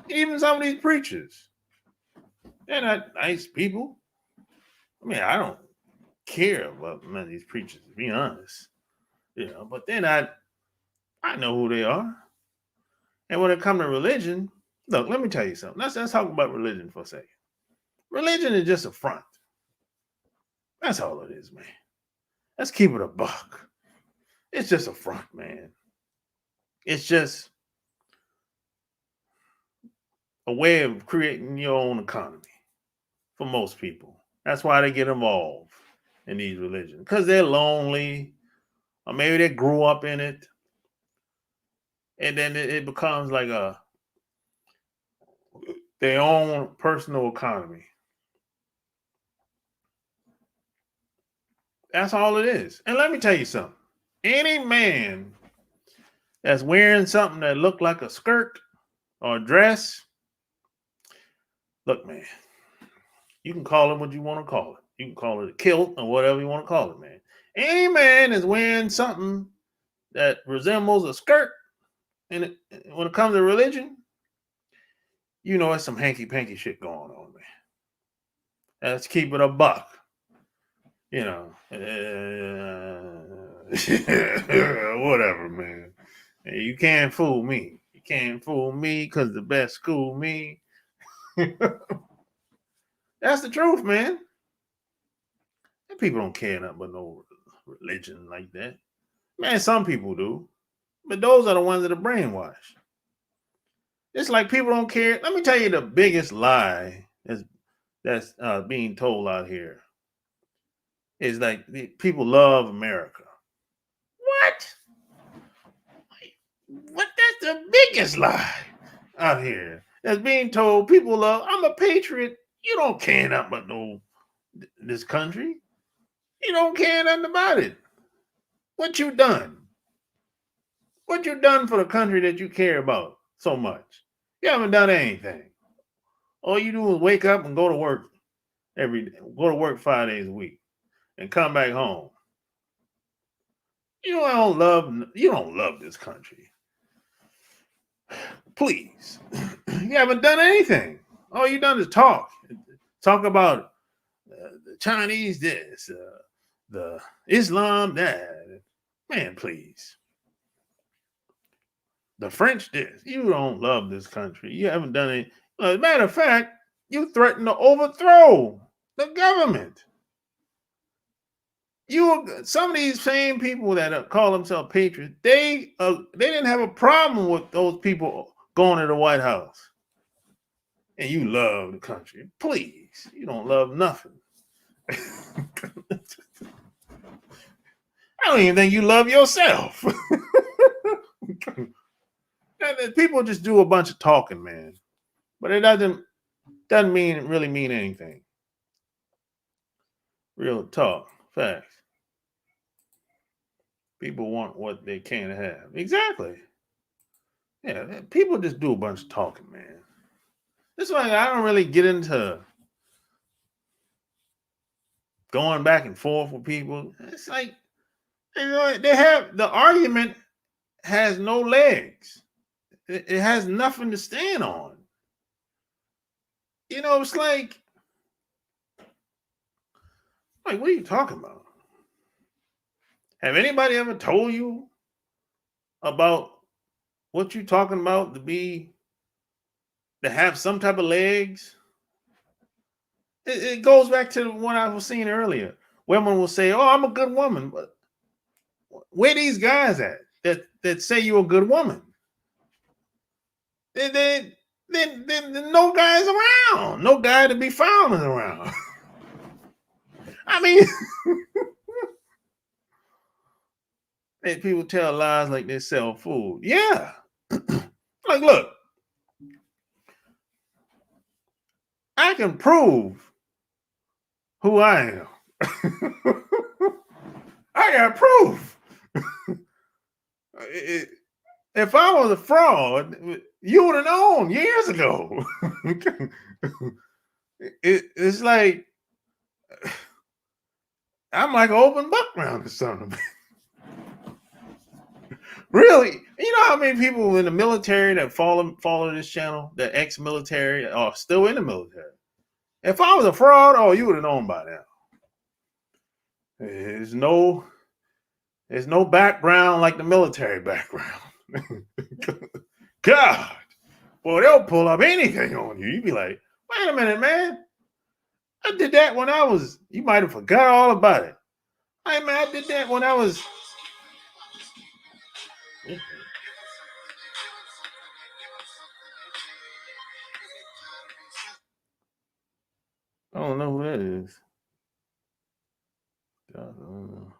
Even some of these preachers, they're not nice people. I mean, I don't care about many of these preachers, to be honest. But they're not, I know who they are. And when it comes to religion, look, let me tell you something. Let's talk about religion for a second. Religion is just a front. That's all it is, man. Let's keep it a buck. It's just a front, man. It's just a way of creating your own economy for most people. That's why they get involved in these religions, because they're lonely, or maybe they grew up in it, and then it becomes like their own personal economy. That's all it is. And let me tell you something. Any man that's wearing something that look like a skirt or a dress, look, man, you can call it what you want to call it. You can call it a kilt or whatever you want to call it, man. Any man is wearing something that resembles a skirt, and when it comes to religion, there's some hanky-panky shit going on, man. Let's keep it a buck. Whatever, man. You can't fool me. You can't fool me because the best school me. That's the truth, man. And people don't care nothing but no religion like that. Man, some people do. But those are the ones that are brainwashed. It's like people don't care. Let me tell you the biggest lie that's being told out here. Is like people love America. What? That's the biggest lie out here. That's being told people love. I'm a patriot. You don't care nothing about this country. You don't care nothing about it. What you done? What you done for the country that you care about so much? You haven't done anything. All you do is wake up and go to work every day. Go to work 5 days a week and come back home. You don't love this country. Please. You haven't done anything. All you done is talk about the Chinese this, the Islam that. Man, please. The French this. You don't love this country. You haven't done it. As a matter of fact, you threatened to overthrow the government. Some of these same people that call themselves patriots, they didn't have a problem with those people going to the White House. And you love the country. Please, you don't love nothing. I don't even think you love yourself. People just do a bunch of talking, man. But it doesn't really mean anything. Real talk. Facts. People want what they can't have. Exactly. Yeah, people just do a bunch of talking, man. That's why I don't really get into going back and forth with people. It's like, they have the argument has no legs. It has nothing to stand on. It's like what are you talking about? Have anybody ever told you about what you're talking about to have some type of legs? It goes back to what I was saying earlier. Women will say, "Oh, I'm a good woman," but where these guys at that say you're a good woman? Then no guys around. No guy to be found around. I mean, people tell lies like they sell food. Yeah. Like, look, I can prove who I am. I got proof. If I was a fraud, you would have known years ago. It's like I'm like an open book round or something. Really? You know how many people in the military that follow this channel, that ex-military, are still in the military? If I was a fraud, you would have known by now. There's no background like the military background. God, boy, they'll pull up anything on you. You'd be like, wait a minute, man. I did that when I was, you might have forgot all about it. Hey, man, I did that when I was. I don't know who that is. God, I don't know.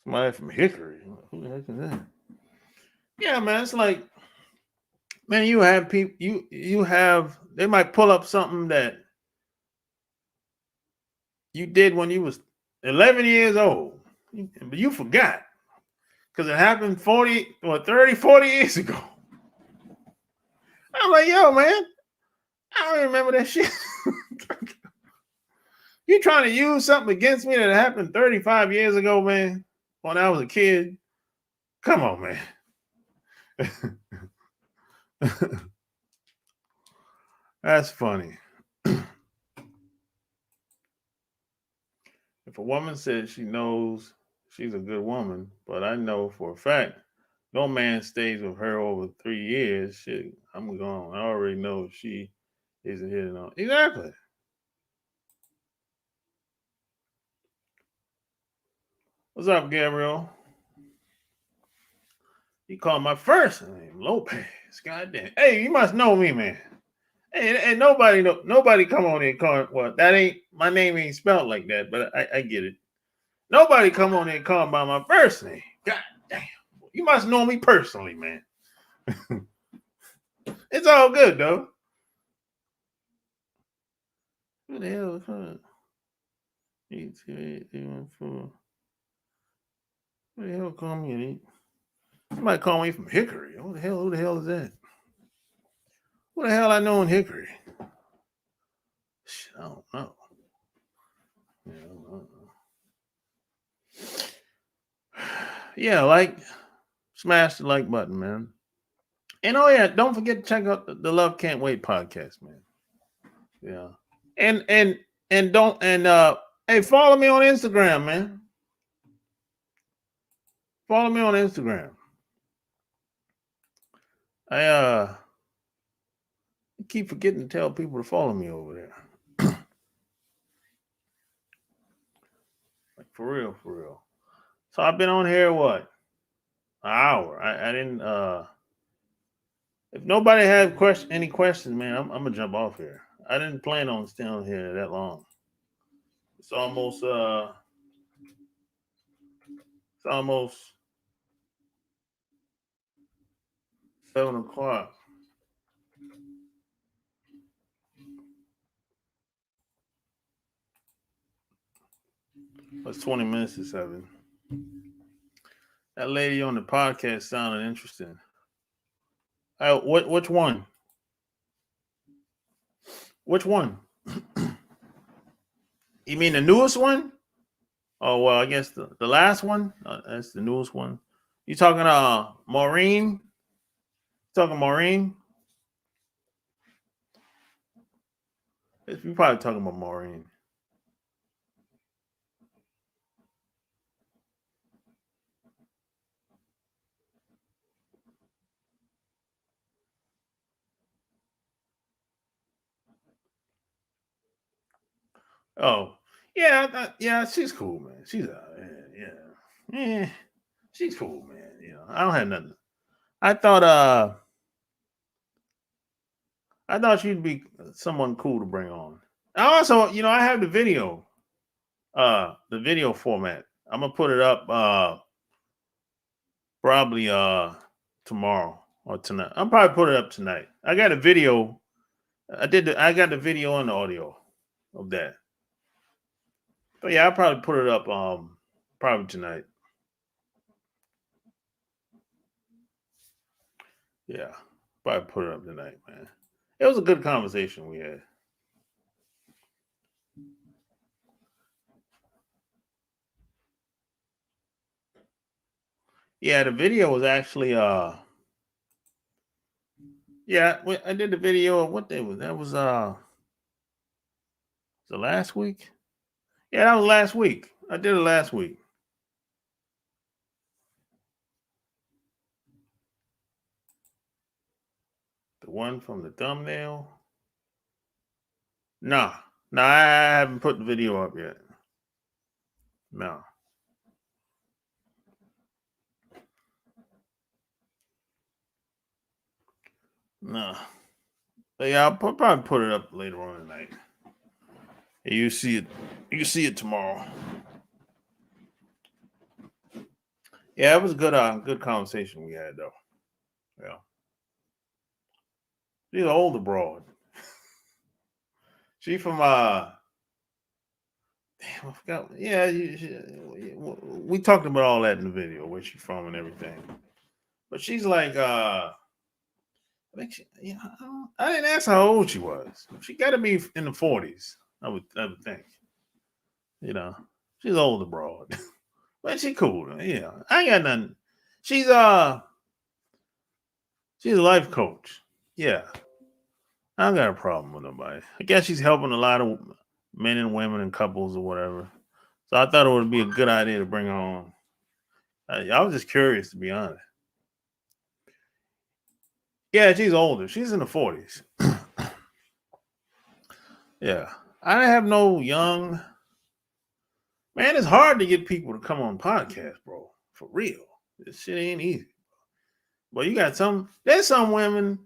Somebody from Hickory. Who the heck is that? Yeah, man, it's like, man, you have people, they might pull up something that you did when you was 11 years old, but you forgot because it happened 40 years ago. I'm like, yo, man, I don't remember that shit. You trying to use something against me that happened 35 years ago, man, when I was a kid? Come on, man. That's funny. If a woman says she knows she's a good woman, but I know for a fact no man stays with her over 3 years, shit, I'm gone. I already know she isn't hitting on. Exactly. What's up, Gabriel? You called my first name, Lopez. Goddamn. Hey, you must know me, man. Hey, nobody come on here and call. Well, that ain't my name ain't spelled like that, but I get it. Nobody come on here and call by my first name. God damn. You must know me personally, man. It's all good, though. Who the hell is that? 828-814. Who the hell call me? Somebody call me from Hickory. Who the hell is that? Who the hell I know in Hickory? Shit, I don't know. Yeah, smash the like button, man. And don't forget to check out the Love Can't Wait podcast, man. Yeah. And hey, follow me on Instagram, man. Follow me on Instagram. I keep forgetting to tell people to follow me over there. Like for real. So I've been on here an hour. I didn't if nobody has any questions, man, I'm gonna jump off here. I didn't plan on staying on here that long. It's almost 7 o'clock. It's 20 minutes to 7. That lady on the podcast sounded interesting. Which one? Which one? You mean the newest one? Oh well, I guess the last one. That's the newest one. You talking Maureen? Talking Maureen? You probably talking about Maureen. Oh yeah, yeah. She's cool, man. She's yeah. She's cool, man. You know, I don't have nothing. I thought I thought she'd be someone cool to bring on. I also, I have the video format. I'm gonna put it up probably tomorrow or tonight. I'll probably put it up tonight. I got a video. I got the video and the audio of that. But yeah, I'll probably put it up probably tonight. Yeah. Probably put it up tonight, man. It was a good conversation we had. Yeah, the video was actually yeah, I did the video. What day was that? Was the last week? Yeah, that was last week. I did it last week. The one from the thumbnail. Nah, no, I haven't put the video up yet. No, no. But yeah, I'll probably put it up later on tonight. You see it. You see it tomorrow. Yeah, it was good. Good conversation we had though. Yeah, she's an older broad. She from damn, I forgot. Yeah, we talked about all that in the video, where she's from and everything. But she's like, I think I didn't ask how old she was. She got to be in the 40s. I would think. You know, she's older broad, but she cool. Yeah, I ain't got nothing. She's she's a life coach. Yeah, I don't got a problem with nobody. I guess she's helping a lot of men and women and couples or whatever. So I thought it would be a good idea to bring her on. I was just curious, to be honest. Yeah, she's older. She's in the 40s. Yeah, I didn't have no young man. It's hard to get people to come on podcasts, bro. For real, this shit ain't easy. But you got some. There's some women.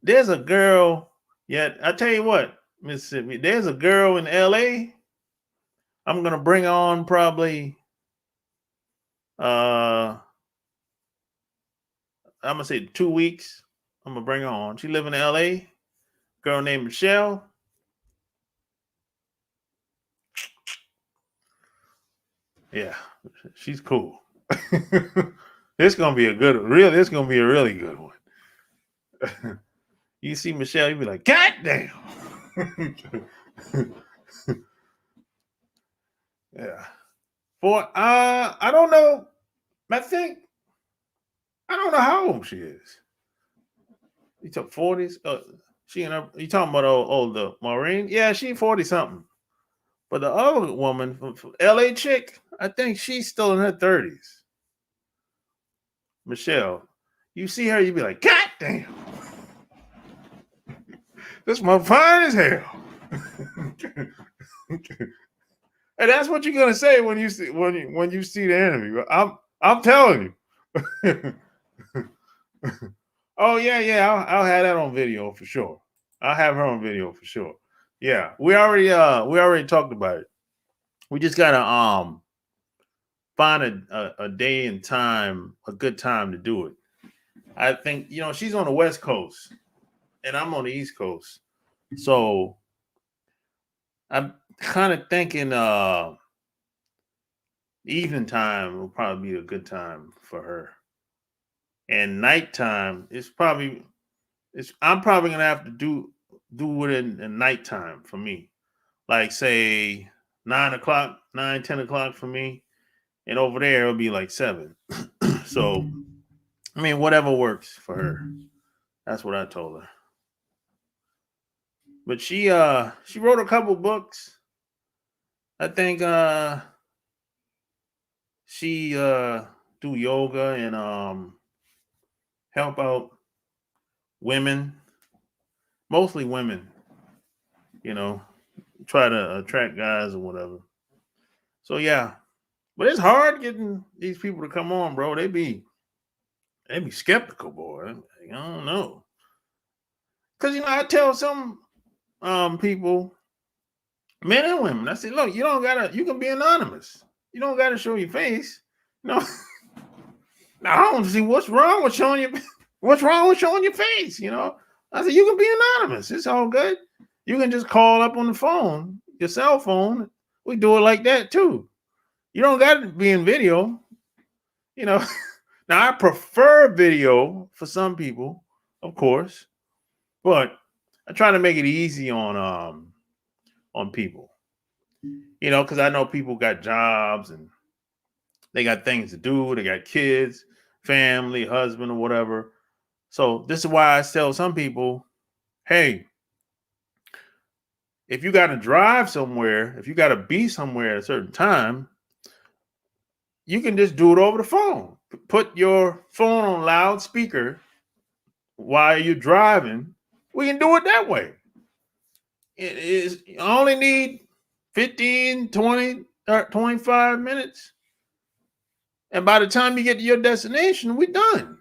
There's a girl. Yet I tell you what, Mississippi. There's a girl in L.A. I'm gonna bring on probably. I'm gonna say 2 weeks. I'm gonna bring her on. She live in L.A. Girl named Michelle. Yeah, she's cool. It's gonna be a good, real. It's gonna be a really good one. You see Michelle, you be like, God damn. Yeah. For I don't know. I think I don't know how old she is. You took 40s. She and her, you talking about the Maureen? Yeah, she 40 something. But the other woman from LA chick, I think she's still in her 30s. Michelle. You see her, you be like, God damn. This my fine as hell. And that's what you're gonna say when you see when you see the interview. I'm telling you. Oh yeah. I'll have that on video for sure. I'll have her on video for sure. Yeah, we already talked about it. We just gotta find a day and time, a good time to do it. I think she's on the West Coast and I'm on the East Coast, so I'm kind of thinking evening time will probably be a good time for her, and nighttime is probably I'm probably gonna have to do it in nighttime for me. like say 9 o'clock, 9, 10 o'clock for me. And over there it'll be like 7. So I mean, whatever works for her. That's what I told her. But she wrote a couple books. I think she do yoga and help out women, mostly women, you know, try to attract guys or whatever. So yeah. But it's hard getting these people to come on, bro. They be skeptical, boy. I don't know. Cause I tell some people, men and women, I say, look, you can be anonymous. You don't gotta show your face. No. Now I don't see what's wrong with showing your face, I said, you can be anonymous. It's all good. You can just call up on the phone, your cell phone. We do it like that too. You don't gotta be in video, Now I prefer video for some people, of course, but I try to make it easy on people, because I know people got jobs and they got things to do. They got kids, family, husband, or whatever. So this is why I tell some people, hey, if you got to drive somewhere, if you got to be somewhere at a certain time, you can just do it over the phone. Put your phone on loudspeaker while you're driving. We can do it that way. You only need 15, 20, 25 minutes. And by the time you get to your destination, we're done.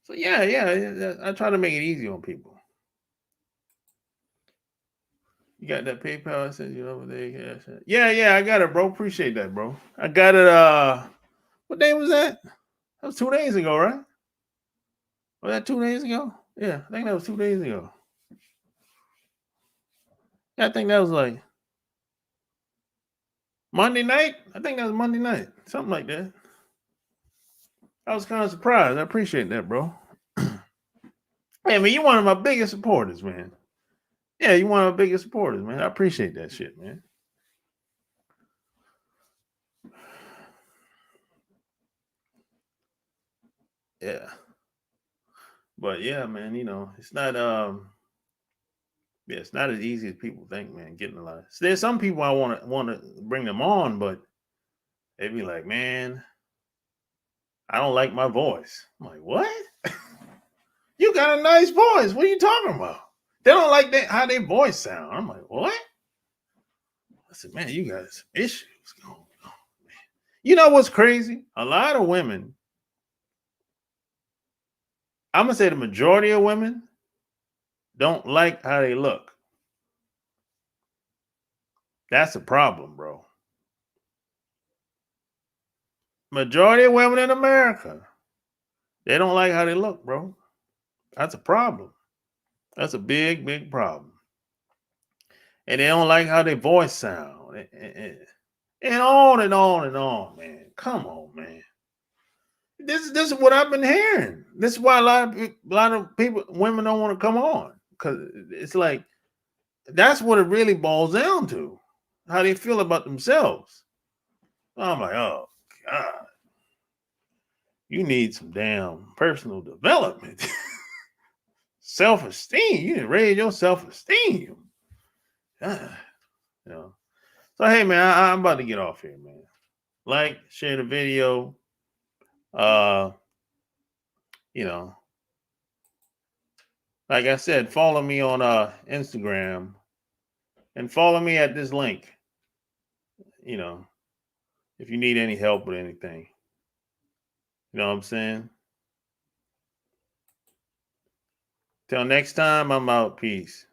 So yeah. I try to make it easy on people. You got that PayPal? I said you over there. Yeah, I got it, bro. Appreciate that, bro. I got it. What day was that? That was 2 days ago, right? Was that 2 days ago? Yeah, I think that was 2 days ago. Yeah, I think that was like Monday night. I think that was Monday night. Something like that. I was kind of surprised. I appreciate that, bro. Hey, man, you're one of my biggest supporters, man. Yeah, you're one of my biggest supporters, man. I appreciate that shit, man. Yeah. But yeah, man, it's not it's not as easy as people think, man, getting a lot. So there's some people I want to bring them on, but they be like, man, I don't like my voice. I'm like, what? You got a nice voice. What are you talking about? They don't like that how their voice sound. I'm like, what? I said, man, you got some issues going on, man. You know what's crazy? A lot of women, I'm gonna say the majority of women don't like how they look. That's a problem, bro. Majority of women in America, they don't like how they look, bro. That's a problem. That's a big, big problem. And they don't like how their voice sound. And on and on and on, man. Come on, man. This is what I've been hearing. This is why a lot of people, women don't want to come on, because it's like that's what it really boils down to, how they feel about themselves. I'm like, oh God, you need some damn personal development, self-esteem. You need to raise your self-esteem. So hey, man, I'm about to get off here, man. Like, share the video. You know, like I said, follow me on Instagram and follow me at this link. If you need any help with anything. You know what I'm saying? Till next time, I'm out. Peace.